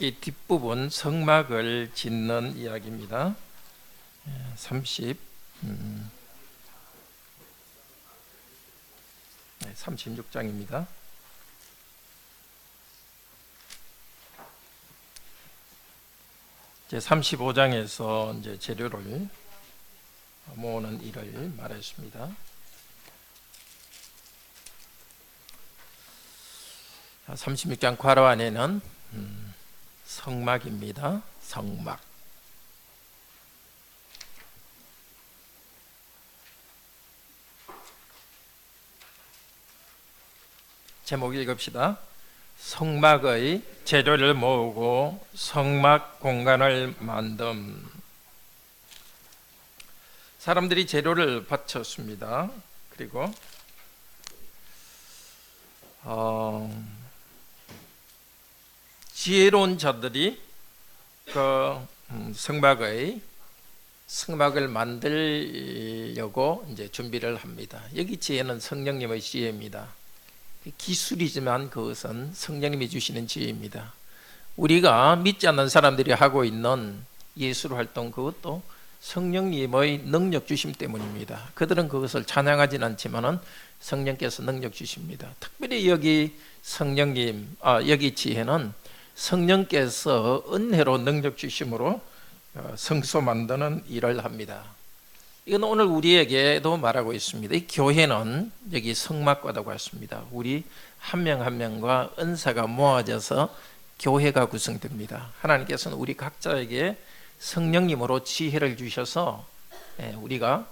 출애굽기 뒷부분 성막을 짓는 이야기입니다. 36장입니다. 제 35장에서 이제 재료를 모으는 일을 말했습니다. 36장 괄호 안에는 성막입니다. 성막. 제목 읽읍시다. 성막의 재료를 모으고 성막 공간을 만듦. 사람들이 재료를 바쳤습니다. 그리고 지혜로운 자들이 그 성막을 만들려고 이제 준비를 합니다. 여기 지혜는 성령님의 지혜입니다. 기술이지만 그것은 성령님이 주시는 지혜입니다. 우리가 믿지 않는 사람들이 하고 있는 예술 활동, 그것도 성령님의 능력 주심 때문입니다. 그들은 그것을 찬양하진 않지만은 성령께서 능력 주십니다. 특별히 여기 성령님, 여기 지혜는 성령께서 은혜로 능력 주심으로 성소 만드는 일을 합니다. 이건 오늘 우리에게도 말하고 있습니다. 이 교회는 여기 성막과도 같습니다. 우리 한 명 한 명과 은사가 모아져서 교회가 구성됩니다. 하나님께서는 우리 각자에게 성령님으로 지혜를 주셔서 우리가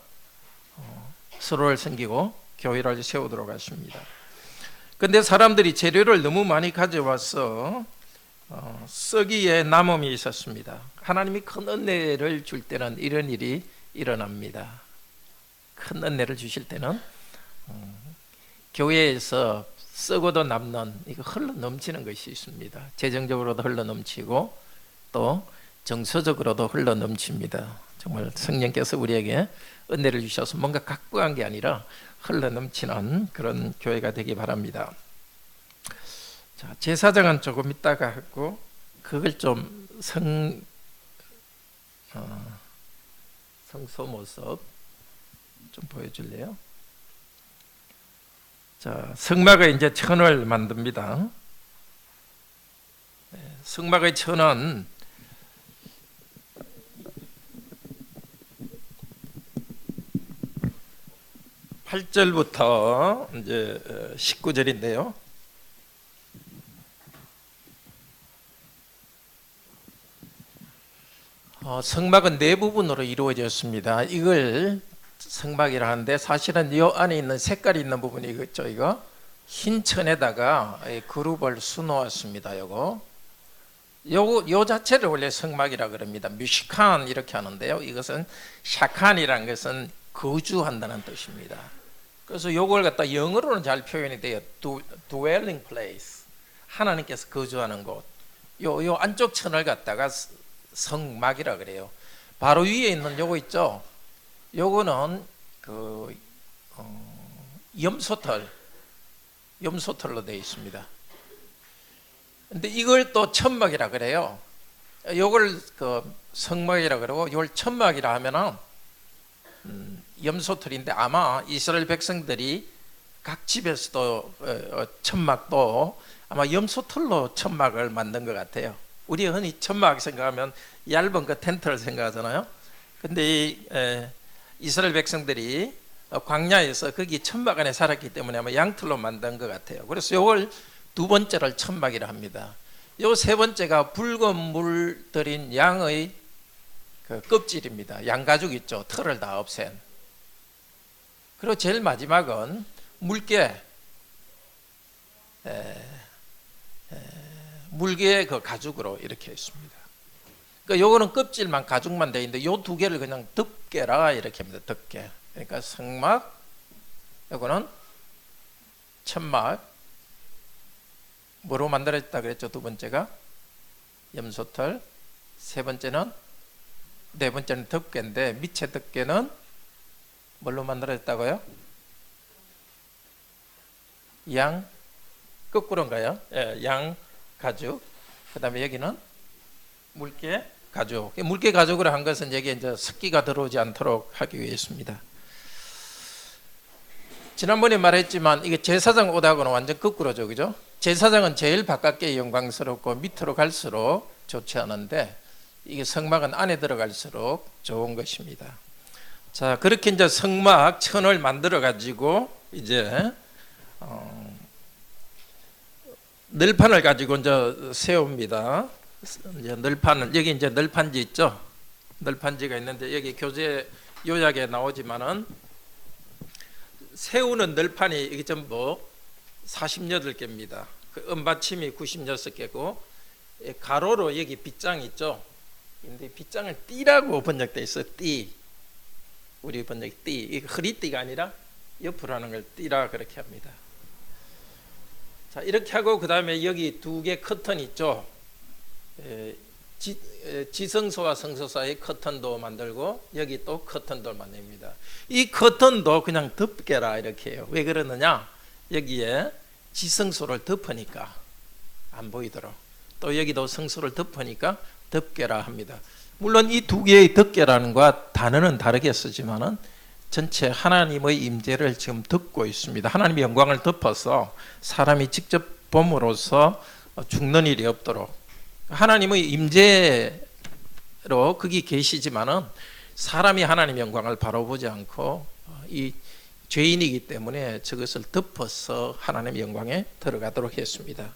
서로를 섬기고 교회를 세우도록 하십니다. 그런데 사람들이 재료를 너무 많이 가져와서 썩이에 남음이 있었습니다. 하나님이 큰 은혜를 줄 때는 이런 일이 일어납니다. 큰 은혜를 주실 때는 교회에서 썩어도 남는, 이거 흘러 넘치는 것이 있습니다. 재정적으로도 흘러 넘치고 또 정서적으로도 흘러 넘칩니다. 정말 성령께서 우리에게 은혜를 주셔서 뭔가 각부한 게 아니라 흘러 넘치는 그런 교회가 되기 바랍니다. 자, 제사장은 조금 이따가 하고 그걸 좀 성소 모습 좀 보여줄래요? 자, 성막의 이제 천을 만듭니다. 성막의 천은 (8절부터) 이제 19절인데요. 성막은 네 부분으로 이루어졌습니다. 이걸 성막이라 하는데 사실은 이 안에 있는 색깔이 있는 부분이 있죠. 이거 흰 천에다가 그룹을 수놓았습니다. 요거 자체를 원래 성막이라 그럽니다. 뮤시칸 이렇게 하는데요. 이것은 샤칸이라는 것은 거주한다는 뜻입니다. 그래서 요걸 갖다 영어로는 잘 표현이 돼요. dwelling place, 하나님께서 거주하는 곳. 요 안쪽 천을 갖다가 성막이라 그래요. 바로 위에 있는 요거 있죠. 요거는 그 염소털로 되어 있습니다. 근데 이걸 또 천막이라 그래요. 요걸 그 성막이라 그러고 이걸 천막이라 하면은 염소털인데 아마 이스라엘 백성들이 각 집에서도 천막도 아마 염소털로 천막을 만든 것 같아요. 우리 흔히 천막 생각하면 얇은 그 텐트를 생각하잖아요. 근데 이스라엘 백성들이 광야에서 거기 천막 안에 살았기 때문에 아마 양털로 만든 것 같아요. 그래서 이걸 두 번째를 천막이라 합니다. 요 세 번째가 붉은 물 들인 양의 그 껍질입니다. 양가죽 있죠. 털을 다 없앤. 그리고 제일 마지막은 물개, 물개의 그 가죽으로 이렇게 있습니다. 그러니까 요거는 껍질만 가죽만 되어 있는데 요 두 개를 그냥 덮개라 이렇게 합니다. 덮개. 그러니까 성막, 요거는 천막. 뭐로 만들어졌다 그랬죠? 두 번째가 염소털, 네 번째는 덮개인데 밑에 덮개는 뭘로 만들어졌다고요? 양 거꾸로인가요? 양 가죽. 그 다음에 여기는 물개 가죽. 물개 가죽으로 한 것은 여기 이제 습기가 들어오지 않도록 하기 위해서입니다. 지난번에 말했지만 이게 제사장 옷하고는 완전 거꾸로죠, 그죠? 제사장은 제일 바깥게 영광스럽고 밑으로 갈수록 좋지 않은데 이게 성막은 안에 들어갈수록 좋은 것입니다. 자, 그렇게 이제 성막 천을 만들어 가지고 이제 널판을 가지고 이제 세웁니다. 이제 널판을 여기 이제 널판지 있죠? 널판지가 있는데 여기 교재 요약에 나오지만은 세우는 널판이 이게 전부 48개입니다. 그 은받침이 96개고 가로로 여기 빗장 있죠? 근데 빗장을 띠라고 번역돼 있어요. 띠. 우리 번역 띠. 이게 허리띠가 아니라 옆으로 하는 걸 띠라 그렇게 합니다. 자, 이렇게 하고 그 다음에 여기 2개 커튼 있죠? 지성소와 성소 사이에 커튼도 만들고 여기 또 커튼도 만듭니다. 이 커튼도 그냥 덮개라 이렇게 해요. 왜 그러느냐? 여기에 지성소를 덮으니까 안 보이도록, 또 여기도 성소를 덮으니까 덮개라 합니다. 물론 이 2개의 덮개라는 것과 단어는 다르게 쓰지만은 전체 하나님의 임재를 지금 덮고 있습니다. 하나님의 영광을 덮어서 사람이 직접 봄으로써 죽는 일이 없도록 하나님의 임재로 거기 계시지만은 사람이 하나님의 영광을 바로 보지 않고 이 죄인이기 때문에 저것을 덮어서 하나님의 영광에 들어가도록 했습니다.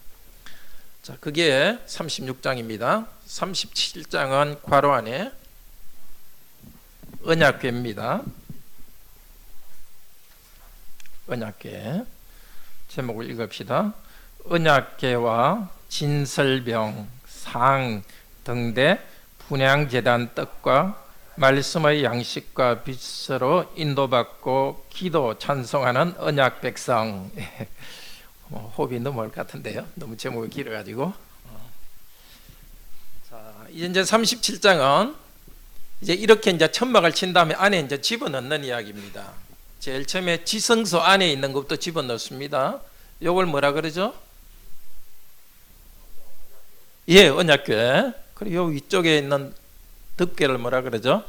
자, 그게 36장입니다. 37장은 괄호 안에 언약궤입니다. 언약궤 제목을 읽읍시다. 언약궤와 진설병, 상, 등대, 분향제단 떡과 말씀의 양식과 빛으로 인도받고 기도 찬송하는 언약 백성. 호흡이 넘어올 것 같은데요. 너무 제목이 길어가지고. 자, 이제 37장은 이제 이렇게 이제 천막을 친 다음에 안에 이제 집어넣는 이야기입니다. 제일 처음에 지성소 안에 있는 것부터 집어넣습니다. 요걸 뭐라 그러죠? 예, 언약궤. 그리고 요 위쪽에 있는 덮개를 뭐라 그러죠?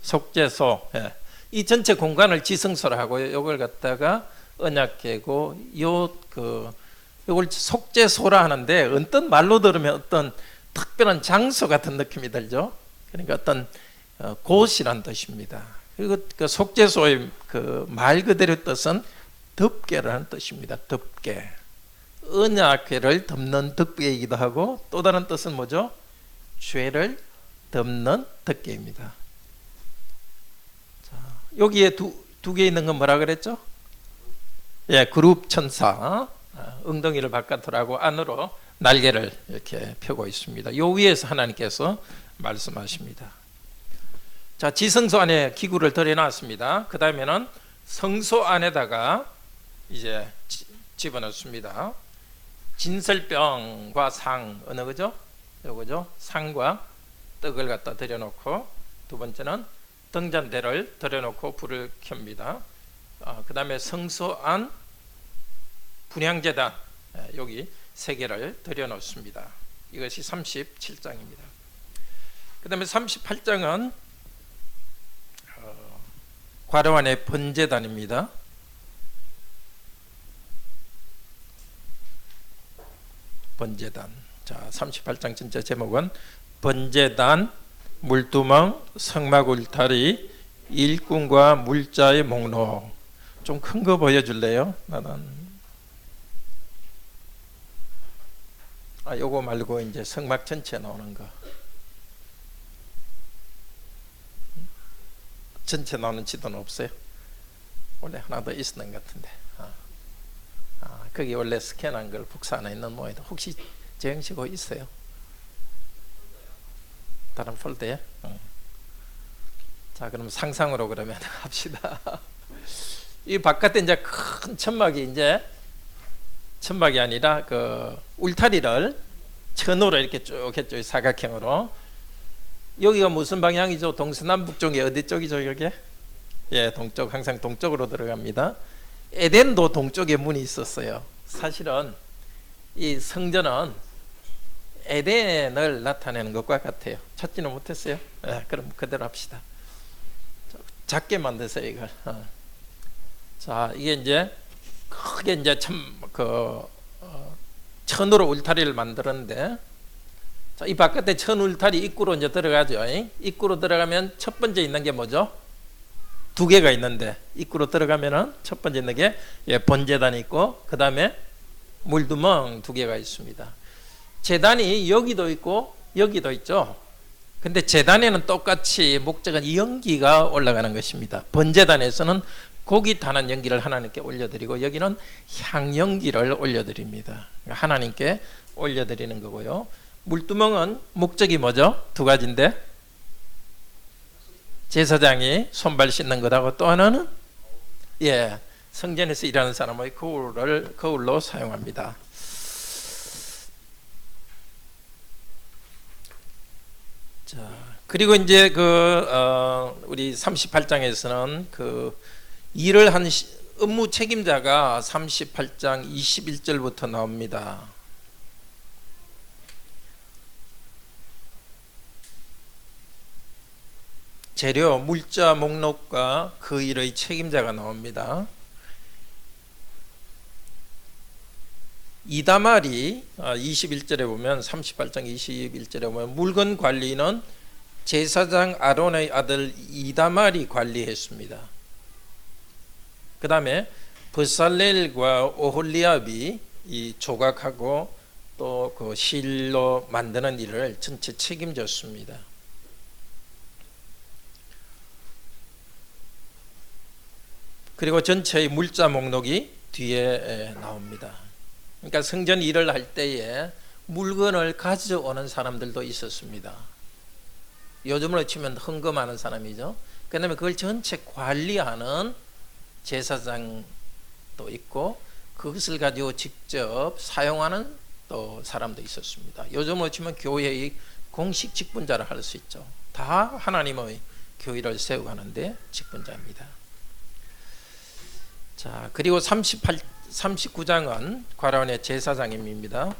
속죄소. 예. 이 전체 공간을 지성소라 하고요. 요걸 갖다가 언약궤고 요걸 속죄소라 하는데 어떤 말로 들으면 어떤 특별한 장소 같은 느낌이 들죠. 그러니까 어떤 곳이란 뜻입니다. 그리고 그 속죄소의 그 말 그대로 뜻은 덮개라는 뜻입니다. 덮개. 언약궤를 덮는 덮개이기도 하고 또 다른 뜻은 뭐죠? 죄를 덮는 덮개입니다. 자, 여기에 두 개 있는 건 뭐라 그랬죠? 예, 그룹 천사. 엉덩이를 바깥으로 하고 안으로 날개를 이렇게 펴고 있습니다. 요 위에서 하나님께서 말씀하십니다. 자, 지성소 안에 기구를 들여놨습니다. 그 다음에는 성소 안에다가 이제 집어넣습니다. 진설병과 상, 어느 거죠? 요거죠? 상과 떡을 갖다 들여놓고, 두 번째는 등잔대를 들여놓고 불을 켭니다. 그 다음에 성소 안 분향제단, 여기 3개를 들여놓습니다. 이것이 37장입니다. 그 다음에 38장은 괄호 안에 번제단입니다. 번제단. 자, 38장 전체 제목은 번제단, 물두멍, 성막 울타리, 일꾼과 물자의 목록. 좀 큰 거 보여줄래요? 나는 요거 말고 이제 성막 전체 나오는 거. 전체 나오는 지도는 없어요? 원래 하나 더 있었는 것 같은데. 거기 원래 스캔한 걸 복사 안에 있는 모양이다. 혹시 재영식고 있어요? 다른 폴더에? 자, 그럼 상상으로 그러면 합시다. 이 바깥에 이제 큰 천막이 이제 천막이 아니라 그 울타리를 천으로 이렇게 쭉 했죠. 사각형으로. 여기가 무슨 방향이죠? 동서남북 쪽에 어디 쪽이죠? 여기? 예, 동쪽. 항상 동쪽으로 들어갑니다. 에덴도 동쪽에 문이 있었어요. 사실은 이 성전은 에덴을 나타내는 것과 같아요. 찾지는 못했어요? 그럼 그대로 합시다. 작게 만드세요 이걸. 자, 이게 이제 크게 이제 천으로 울타리를 만들었는데, 자, 이 바깥에 천 울타리 입구로 이제 들어가죠. 입구로 들어가면 첫 번째 있는 게 뭐죠? 두 개가 있는데, 입구로 들어가면은 첫 번째 있는 게 번제단이 있고, 그 다음에 물두멍 두 개가 있습니다. 제단이 여기도 있고 여기도 있죠. 근데 제단에는 똑같이 목적은 연기가 올라가는 것입니다. 번제단에서는 고기 타는 연기를 하나님께 올려드리고, 여기는 향연기를 올려드립니다. 하나님께 올려드리는 거고요. 물두멍은 목적이 뭐죠? 두 가지인데, 제사장이 손발 씻는 것하고 또 하나는 성전에서 일하는 사람의 거울로 사용합니다. 자, 그리고 이제 우리 38장에서는 일을 한 업무 책임자가 38장 21절부터 나옵니다. 재료, 물자 목록과 그 일의 책임자가 나옵니다. 이다말이 21절에 보면, 38장 21절에 보면 물건 관리는 제사장 아론의 아들 이다말이 관리했습니다. 그 다음에 브살렐과 오홀리압이 이 조각하고 또 그 실로 만드는 일을 전체 책임졌습니다. 그리고 전체의 물자 목록이 뒤에 나옵니다. 그러니까 성전 일을 할 때에 물건을 가져오는 사람들도 있었습니다. 요즘으로 치면 헌금하는 사람이죠. 그 다음에 그걸 전체 관리하는 제사장도 있고, 그것을 가지고 직접 사용하는 또 사람도 있었습니다. 요즘으로 치면 교회의 공식 직분자를 할 수 있죠. 다 하나님의 교회를 세워가는데 직분자입니다. 자, 그리고 39장은 과라온의 제사장임입니다.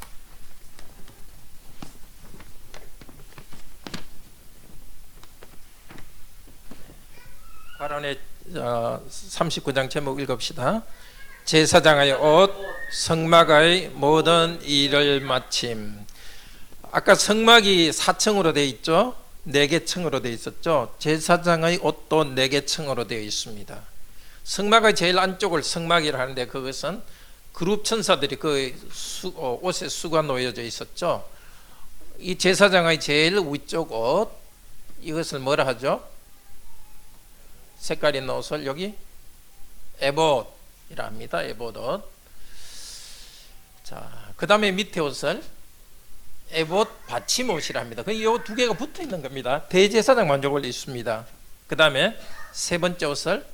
과라온의 39장 제목 읽읍시다. 제사장의 옷, 성막의 모든 일을 마침. 아까 성막이 4층으로 되어 있죠. 4개 층으로 되어 있었죠. 제사장의 옷도 4개 층으로 되어 있습니다. 성막의 제일 안쪽을 성막이라 하는데, 그것은 그룹 천사들이 옷에 수가 놓여져 있었죠. 이 제사장의 제일 위쪽 옷, 이것을 뭐라 하죠? 색깔 있는 옷을 여기 에봇이라 합니다. 에봇 옷. 자, 그 다음에 밑에 옷을 에봇 받침 옷이라 합니다. 이 두 개가 붙어 있는 겁니다. 대제사장만 저걸 있습니다. 그 다음에 세 번째 옷을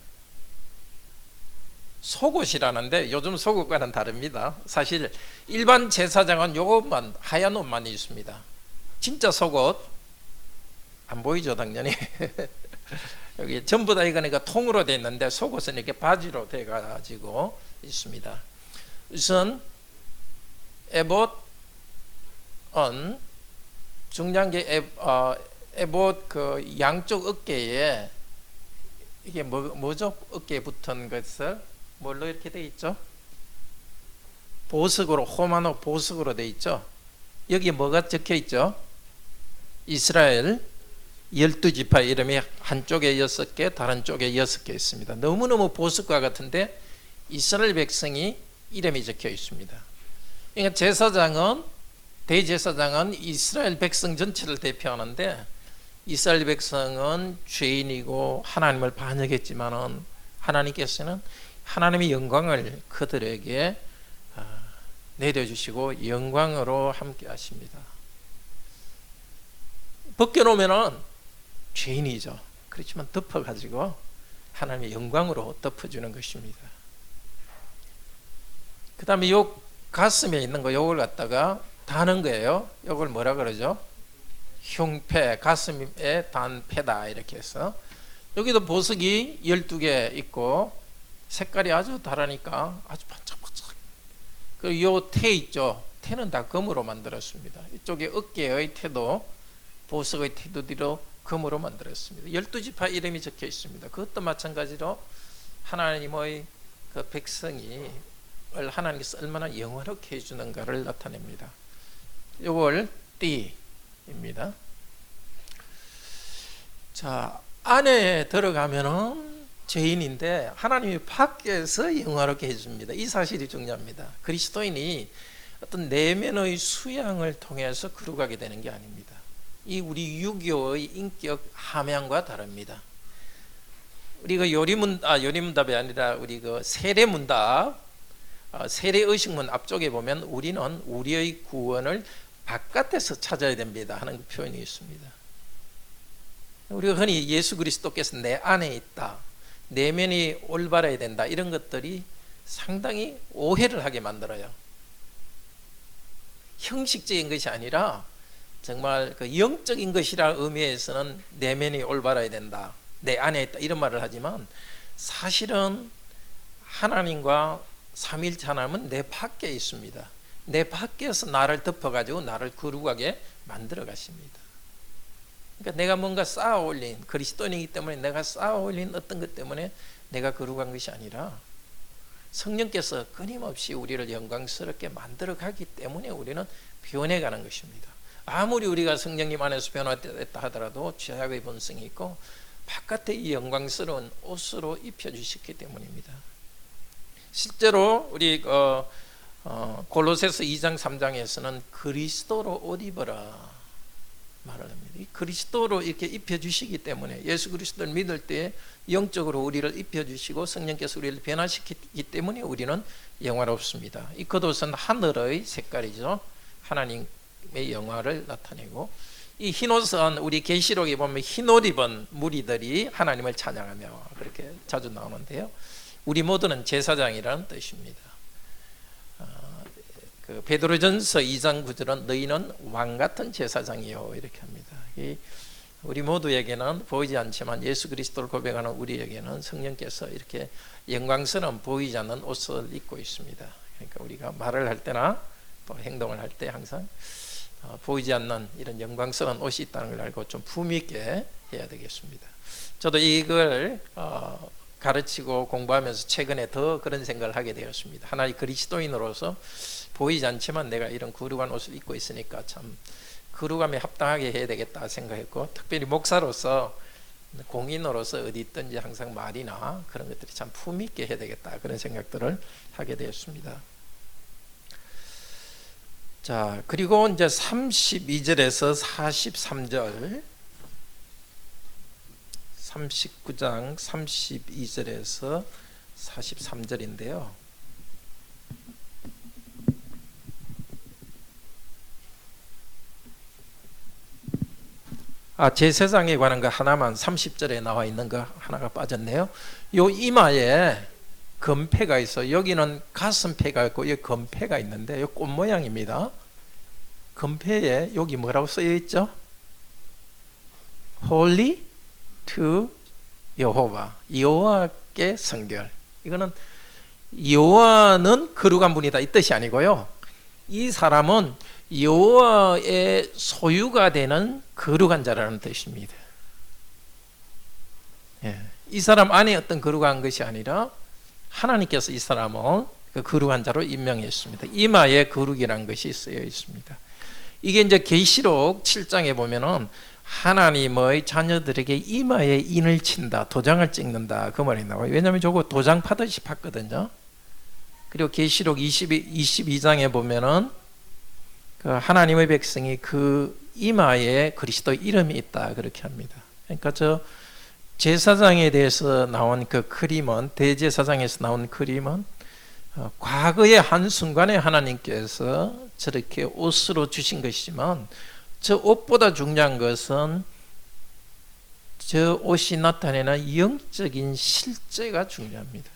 속옷이라는데, 요즘 속옷과는 다릅니다. 사실 일반 제사장은 요것만, 하얀 옷만 있습니다. 진짜 속옷 안 보이죠, 당연히. 여기 전부 다 이거니까 통으로 되어 있는데, 속옷은 이렇게 바지로 되어 가지고 있습니다. 우선 에봇은 중요한 게 에봇 그 양쪽 어깨에 이게 뭐죠? 어깨에 붙은 것을 뭘로 이렇게 되어 있죠? 보석으로, 호마노 보석으로 되어 있죠. 여기에 뭐가 적혀 있죠? 이스라엘 12지파 이름이 한쪽에 6개, 다른 쪽에 6개 있습니다. 너무너무 보석과 같은데 이스라엘 백성이 이름이 적혀 있습니다. 그러니까 대제사장은 이스라엘 백성 전체를 대표하는데, 이스라엘 백성은 죄인이고 하나님을 반역했지만은 하나님께서는 하나님의 영광을 그들에게 내려주시고 영광으로 함께 하십니다. 벗겨놓으면은 죄인이죠. 그렇지만 덮어가지고 하나님의 영광으로 덮어주는 것입니다. 그 다음에 요 가슴에 있는 거 요걸 갖다가 다는 거예요. 요걸 뭐라 그러죠? 흉패, 가슴에 단 패다 이렇게 해서, 여기도 보석이 12개 있고 색깔이 아주 다르니까 아주 반짝반짝. 그리고 요 테 있죠. 태는 다 금으로 만들었습니다. 이쪽에 어깨의 태도, 보석의 테두리로 금으로 만들었습니다. 12지파 이름이 적혀 있습니다. 그것도 마찬가지로 하나님의 그 백성이 하나님께서 얼마나 영화롭게 해주는가를 나타냅니다. 이걸 띠입니다. 자, 안에 들어가면은 죄인인데 하나님이 밖에서 영화롭게 해줍니다. 이 사실이 중요합니다. 그리스도인이 어떤 내면의 수양을 통해서 거룩하게 되는 게 아닙니다. 이 우리 유교의 인격 함양과 다릅니다. 우리 그 요리문답이 아니라 우리 그 세례문답, 세례의식문 앞쪽에 보면 우리는 우리의 구원을 바깥에서 찾아야 됩니다 하는 그 표현이 있습니다. 우리가 흔히 예수 그리스도께서 내 안에 있다, 내면이 올바라야 된다, 이런 것들이 상당히 오해를 하게 만들어요. 형식적인 것이 아니라 정말 그 영적인 것이라는 의미에서는 내면이 올바라야 된다, 내 안에 있다, 이런 말을 하지만 사실은 하나님과 삼위일체 하나님은 내 밖에 있습니다. 내 밖에서 나를 덮어가지고 나를 거룩하게 만들어 가십니다. 그러니까 내가 뭔가 쌓아 올린, 그리스도인이기 때문에 내가 쌓아 올린 어떤 것 때문에 내가 거룩한 것이 아니라 성령께서 끊임없이 우리를 영광스럽게 만들어 가기 때문에 우리는 변해가는 것입니다. 아무리 우리가 성령님 안에서 변화됐다 하더라도 죄악의 본성이 있고 바깥에 이 영광스러운 옷으로 입혀주셨기 때문입니다. 실제로 우리 골로새서 2장 3장에서는 그리스도로 옷 입어라 말을 합니다. 이 그리스도로 이렇게 입혀주시기 때문에, 예수 그리스도를 믿을 때 영적으로 우리를 입혀주시고 성령께서 우리를 변화시키기 때문에 우리는 영화롭습니다. 이 겉옷은 하늘의 색깔이죠. 하나님의 영화를 나타내고, 이 흰옷은 우리 계시록에 보면 흰옷 입은 무리들이 하나님을 찬양하며 그렇게 자주 나오는데요, 우리 모두는 제사장이라는 뜻입니다. 그 베드로전서 2장 9절은 너희는 왕같은 제사장이요 이렇게 합니다. 우리 모두에게는 보이지 않지만 예수 그리스도를 고백하는 우리에게는 성령께서 이렇게 영광스러운 보이지 않는 옷을 입고 있습니다. 그러니까 우리가 말을 할 때나 또 행동을 할 때 항상 보이지 않는 이런 영광스러운 옷이 있다는 걸 알고 좀 품위 있게 해야 되겠습니다. 저도 이걸 가르치고 공부하면서 최근에 더 그런 생각을 하게 되었습니다. 하나의 그리스도인으로서 보이지 않지만 내가 이런 거룩한 옷을 입고 있으니까 참 거룩함에 합당하게 해야 되겠다 생각했고, 특별히 목사로서 공인으로서 어디 있든지 항상 말이나 그런 것들이 참 품위 있게 해야 되겠다, 그런 생각들을 하게 되었습니다. 자, 그리고 이제 32절에서 43절, 39장 32절에서 43절인데요. 제사장에 관한 거 하나만 30절에 나와 있는 거 하나가 빠졌네요. 요 이마에 금패가 있어. 여기는 가슴패가 있고 여기 금패가 있는데 요 꽃 모양입니다. 금패에 여기 뭐라고 쓰여 있죠? Holy to 여호와, 여호와께 성결. 이거는 여호와는 거룩한 분이다 이 뜻이 아니고요, 이 사람은 여호와의 소유가 되는 거룩한 자라는 뜻입니다. 이 사람 안에 어떤 거룩한 것이 아니라 하나님께서 이 사람을 그 거룩한 자로 임명했습니다. 이마에 거룩이라는 것이 쓰여 있습니다. 이게 이제 계시록 7장에 보면은 하나님의 자녀들에게 이마에 인을 친다, 도장을 찍는다, 그 말이 나와요. 왜냐하면 저거 도장 파듯이 팠거든요. 그리고 계시록 22장에 보면은 그 하나님의 백성이 그 이마에 그리스도 이름이 있다, 그렇게 합니다. 그러니까 저 제사장에 대해서 나온 그 그림은, 대제사장에서 나온 그림은 과거의 한순간에 하나님께서 저렇게 옷으로 주신 것이지만, 저 옷보다 중요한 것은 저 옷이 나타내는 영적인 실제가 중요합니다.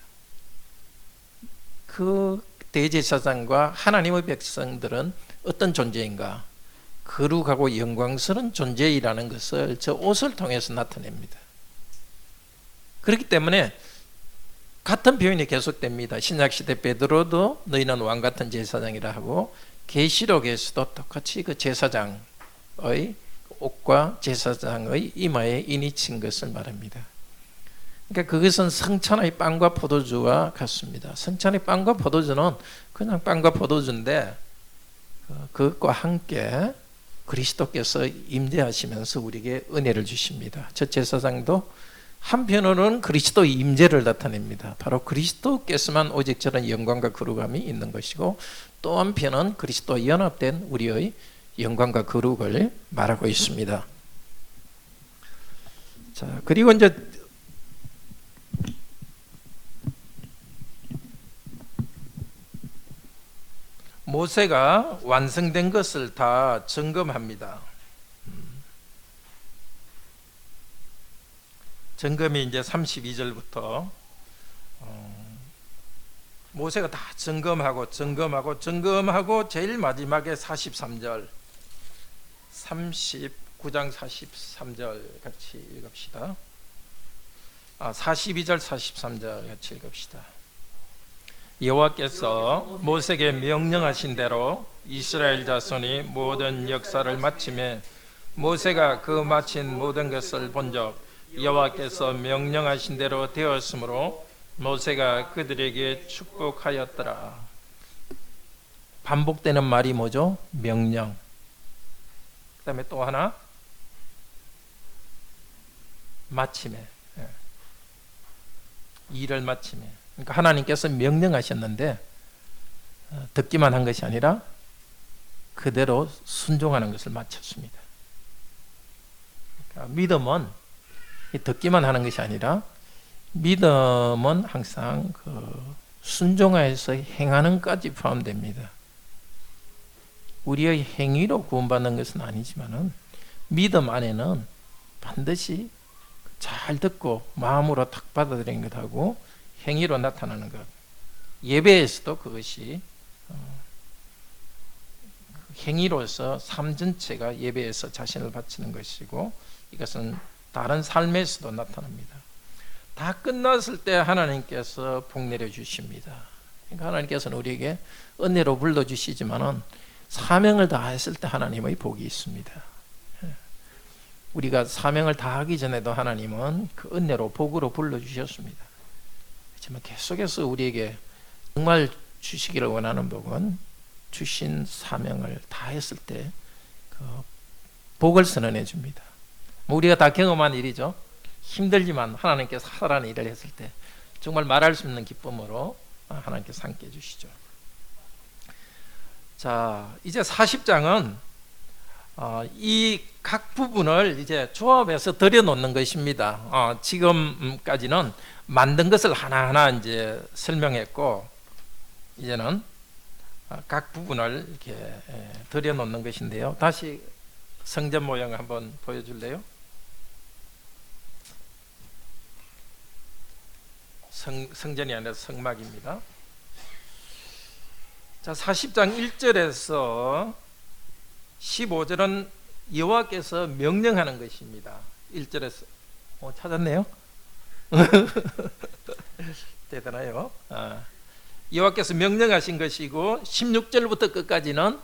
그 대제사장과 하나님의 백성들은 어떤 존재인가? 거룩하고 영광스러운 존재이라는 것을 저 옷을 통해서 나타냅니다. 그렇기 때문에 같은 표현이 계속됩니다. 신약시대 베드로도 너희는 왕같은 제사장이라 하고, 계시록에서도 똑같이 그 제사장의 옷과 제사장의 이마에 인이 친 것을 말합니다. 그러니까 그것은 성찬의 빵과 포도주와 같습니다. 성찬의 빵과 포도주는 그냥 빵과 포도주인데 그것과 함께 그리스도께서 임재하시면서 우리에게 은혜를 주십니다. 저 제사장도 한편으로는 그리스도의 임재를 나타냅니다. 바로 그리스도께서만 오직 저런 영광과 거룩함이 있는 것이고, 또 한편은 그리스도와 연합된 우리의 영광과 거룩을 말하고 있습니다. 자, 그리고 이제 모세가 완성된 것을 다 점검합니다. 점검이 이제 32절부터 모세가 다 점검하고 제일 마지막에 43절 39장 43절 같이 읽읍시다. 42절 43절 같이 읽읍시다. 여호와께서 모세에게 명령하신 대로 이스라엘 자손이 모든 역사를 마치매 모세가 그 마친 모든 것을 본적 여호와께서 명령하신 대로 되었으므로 모세가 그들에게 축복하였더라. 반복되는 말이 뭐죠? 명령. 그 다음에 또 하나 마침에, 일을 마침에. 그러니까 하나님께서 명령하셨는데 듣기만 한 것이 아니라 그대로 순종하는 것을 마쳤습니다. 그러니까 믿음은 듣기만 하는 것이 아니라 믿음은 항상 그 순종하여서 행하는 까지 포함됩니다. 우리의 행위로 구원받는 것은 아니지만은 믿음 안에는 반드시 잘 듣고 마음으로 탁 받아들이는 것하고 행위로 나타나는 것. 예배에서도 그것이 행위로서 삶 전체가 예배에서 자신을 바치는 것이고, 이것은 다른 삶에서도 나타납니다. 다 끝났을 때 하나님께서 복 내려 주십니다. 그러니까 하나님께서는 우리에게 은혜로 불러주시지만은 사명을 다했을 때 하나님의 복이 있습니다. 우리가 사명을 다하기 전에도 하나님은 그 은혜로 복으로 불러주셨습니다. 하지만 계속해서 우리에게 정말 주시기를 원하는 복은 주신 사명을 다했을 때 그 복을 선언해 줍니다. 우리가 다 경험한 일이죠. 힘들지만 하나님께서 하라는 일을 했을 때 정말 말할 수 없는 기쁨으로 하나님께서 함께 해주시죠. 자, 이제 40장은 이 각 부분을 이제 조합해서 들여놓는 것입니다. 지금까지는 만든 것을 하나하나 이제 설명했고, 이제는 각 부분을 이렇게 들여놓는 것인데요. 다시 성전 모양을 한번 보여줄래요? 성전이 아니라 성막입니다. 자, 40장 1절에서 15절은 여호와께서 명령하는 것입니다. 1절에서 찾았네요. 대단해요. 여호와께서 명령하신 것이고 16절부터 끝까지는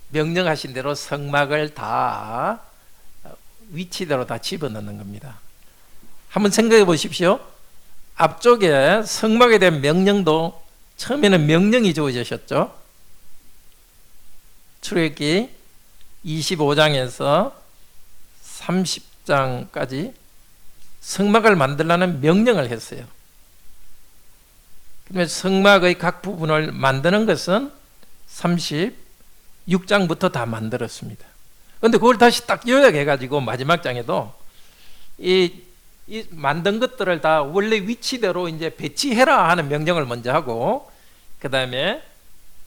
명령하신 대로 성막을 다 위치대로 다 집어넣는 겁니다. 한번 생각해 보십시오. 앞쪽에 성막에 대한 명령도 처음에는 명령이 주어지셨죠. 출애굽기 25장에서 30장까지 성막을 만들라는 명령을 했어요. 그러면 성막의 각 부분을 만드는 것은 36장부터 다 만들었습니다. 그런데 그걸 다시 딱 요약해가지고 마지막 장에도 이 만든 것들을 다 원래 위치대로 이제 배치해라 하는 명령을 먼저 하고, 그 다음에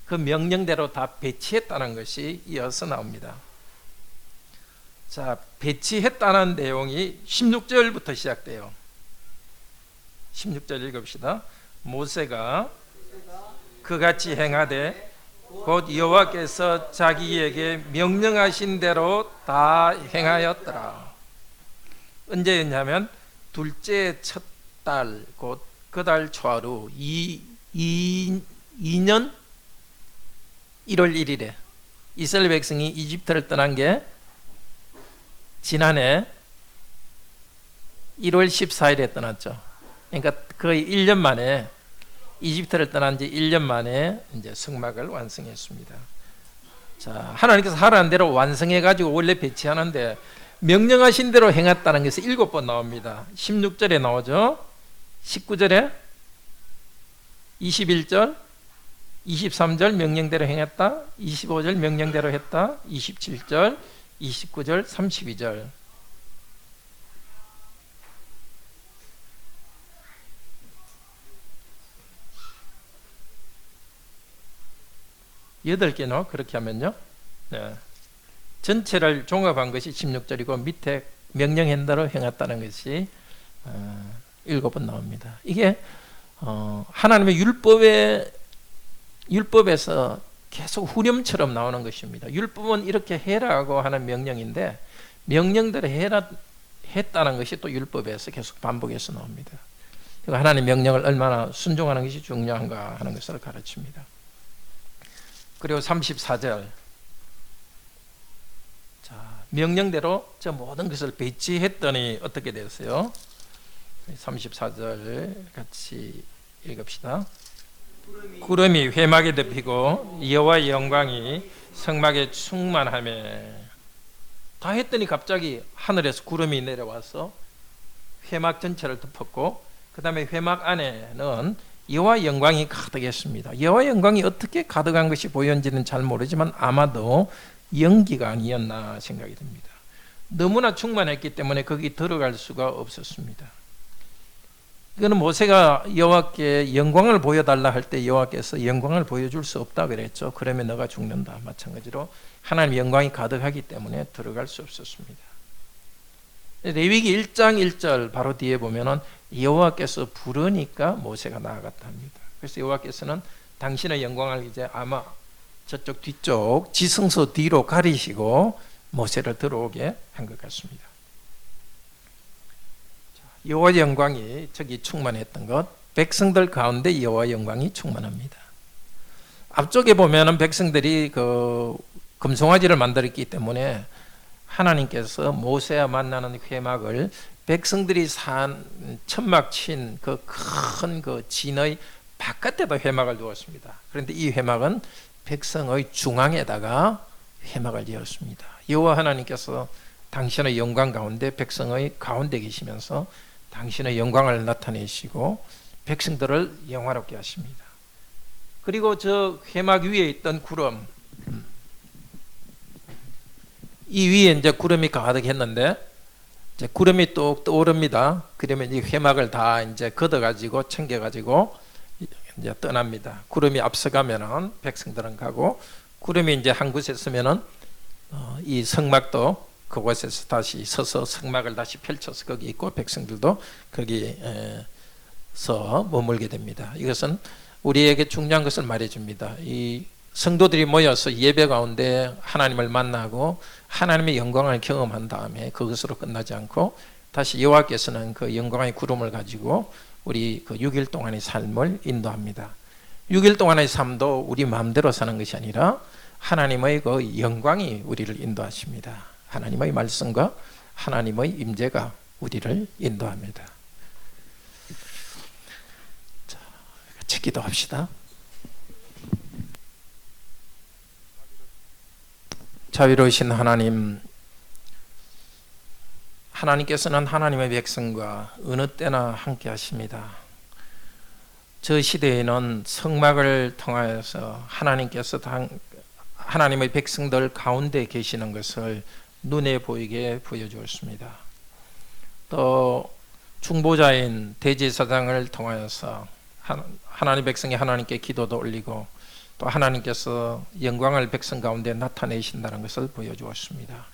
그 명령대로 다 배치했다는 것이 이어서 나옵니다. 자, 배치했다는 내용이 16절부터 시작돼요. 16절 읽읍시다. 모세가 그같이 행하되 곧 여호와께서 자기에게 명령하신 대로 다 행하였더라. 언제였냐면 둘째 첫 달, 곧 그 달 초하루 2년 1월 1일에 이스라엘 백성이 이집트를 떠난 게 지난해 1월 14일에 떠났죠. 그러니까 거의 1년 만에, 이집트를 떠난 지 1년 만에 이제 성막을 완성했습니다. 자, 하나님께서 하라는 대로 완성해 가지고 원래 배치하는데 명령하신 대로 행했다는 것이 7번 나옵니다. 16절에 나오죠. 19절에, 21절, 23절 명령대로 행했다. 25절 명령대로 했다. 27절, 29절, 32절. 여덟 개노 그렇게 하면요. 네. 전체를 종합한 것이 16절이고 밑에 명령한 대로 행했다는 것이 7번 나옵니다. 이게 하나님의 율법에서 계속 후렴처럼 나오는 것입니다. 율법은 이렇게 해라고 하는 명령인데 명령대로 했다는 것이 또 율법에서 계속 반복해서 나옵니다. 하나님의 명령을 얼마나 순종하는 것이 중요한가 하는 것을 가르칩니다. 그리고 34절, 자, 명령대로 저 모든 것을 배치했더니 어떻게 됐어요? 34절 같이 읽읍시다. 구름이 회막에 덮이고 여호와의 영광이 성막에 충만하며. 다 했더니 갑자기 하늘에서 구름이 내려와서 회막 전체를 덮었고, 그 다음에 회막 안에는 여호와의 영광이 가득했습니다. 여호와의 영광이 어떻게 가득한 것이 보였는지는 잘 모르지만 아마도 연기가 아니었나 생각이 듭니다. 너무나 충만했기 때문에 거기 들어갈 수가 없었습니다. 이거는 모세가 여호와께 영광을 보여달라 할 때 여호와께서 영광을 보여줄 수 없다 그랬죠. 그러면 너가 죽는다. 마찬가지로 하나님의 영광이 가득하기 때문에 들어갈 수 없었습니다. 레위기 1장 1절 바로 뒤에 보면은 여호와께서 부르니까 모세가 나아갔다 합니다. 그래서 여호와께서는 당신의 영광을 이제 아마 저쪽 뒤쪽 지성소 뒤로 가리시고 모세를 들어오게 한 것 같습니다. 여호와의 영광이 저기 충만했던 것, 백성들 가운데 여호와의 영광이 충만합니다. 앞쪽에 보면은 백성들이 그 금송아지를 만들었기 때문에 하나님께서 모세와 만나는 회막을 백성들이 산 천막 친 그 큰 그 진의 바깥에다 회막을 두었습니다. 그런데 이 회막은 백성의 중앙에다가 회막을 지었습니다. 여호와 하나님께서 당신의 영광 가운데 백성의 가운데 계시면서 당신의 영광을 나타내시고 백성들을 영화롭게 하십니다. 그리고 저 회막 위에 있던 구름, 이 위에 이제 구름이 가득했는데 이제 구름이 또 떠오릅니다. 그러면 이 회막을 다 이제 걷어가지고 챙겨가지고 이제 떠납니다. 구름이 앞서가면은 백성들은 가고, 구름이 이제 한 곳에 서면은 이 성막도 그곳에서 다시 서서 성막을 다시 펼쳐서 거기 있고 백성들도 거기서 머물게 됩니다. 이것은 우리에게 중요한 것을 말해줍니다. 이 성도들이 모여서 예배 가운데 하나님을 만나고 하나님의 영광을 경험한 다음에 그것으로 끝나지 않고 다시 여호와께서는 그 영광의 구름을 가지고 우리 그 6일 동안의 삶을 인도합니다. 6일 동안의 삶도 우리 마음대로 사는 것이 아니라 하나님의 그 영광이 우리를 인도하십니다. 하나님의 말씀과 하나님의 임재가 우리를 인도합니다. 자, 같이 기도합시다. 자비로우신 하나님, 하나님께서는 하나님의 백성과 어느 때나 함께 하십니다. 저 시대에는 성막을 통하여서 하나님께서 하나님의 백성들 가운데 계시는 것을 눈에 보이게 보여주었습니다. 또 중보자인 대제사장을 통하여서 하나님의 백성이 하나님께 기도도 올리고 또 하나님께서 영광을 백성 가운데 나타내신다는 것을 보여주었습니다.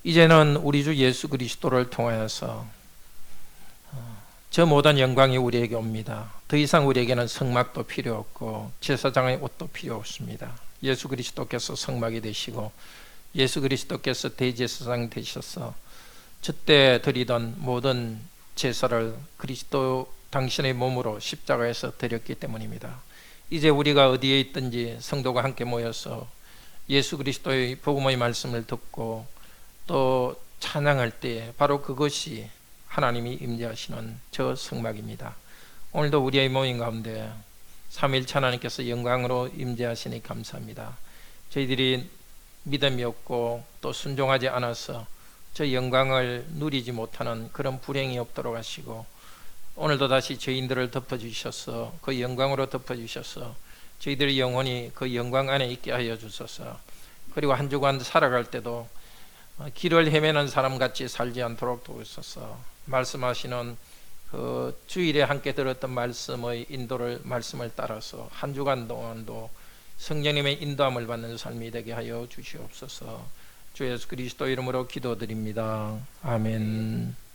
이제는 우리 주 예수 그리스도를 통하여서 저 모든 영광이 우리에게 옵니다. 더 이상 우리에게는 성막도 필요 없고 제사장의 옷도 필요 없습니다. 예수 그리스도께서 성막이 되시고 예수 그리스도께서 대제사장 되셔서 저때 드리던 모든 제사를 그리스도 당신의 몸으로 십자가에서 드렸기 때문입니다. 이제 우리가 어디에 있든지 성도가 함께 모여서 예수 그리스도의 복음의 말씀을 듣고 또 찬양할 때 바로 그것이 하나님이 임재하시는 저 성막입니다. 오늘도 우리의 모임 가운데 삼위일체 하나님께서 영광으로 임재하시니 감사합니다. 저희들이 믿음이 없고 또 순종하지 않아서 저 영광을 누리지 못하는 그런 불행이 없도록 하시고, 오늘도 다시 저희들을 덮어주셔서 그 영광으로 덮어주셔서 저희들의 영혼이 그 영광 안에 있게 하여 주소서. 그리고 한 주간 살아갈 때도 길을 헤매는 사람같이 살지 않도록 도우소서. 말씀하시는 그 주일에 함께 들었던 말씀의 말씀을 따라서 한 주간 동안도 성령님의 인도함을 받는 삶이 되게 하여 주시옵소서. 주 예수 그리스도 이름으로 기도드립니다. 아멘.